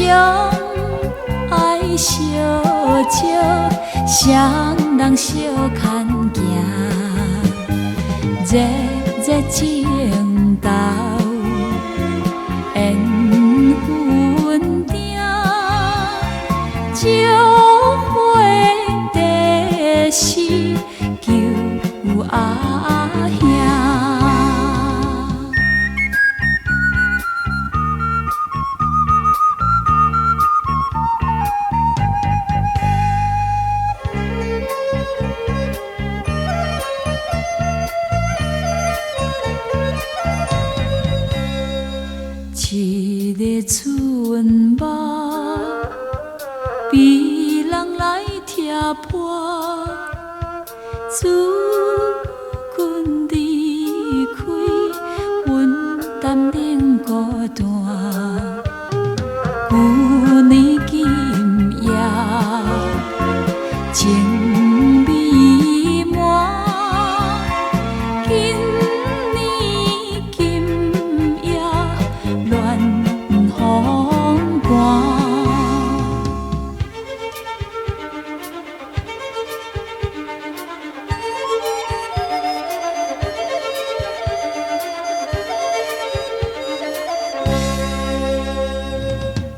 相爱相招，双人相牵行，热热情投，缘分定，石花地势救阿兄。一个春梦，悲人来踢破，自君离开，阮担冷孤单。旧年今夜，情美满。今年今夜，恋风寒。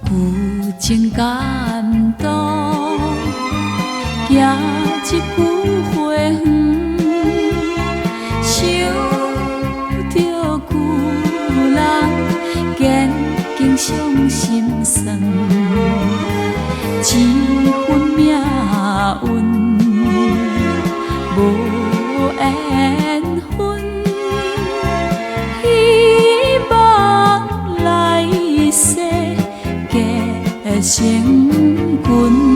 旧情感动，行一句花园，想着旧人，坚经伤心酸，一份命运无缘分，希望来世结成群。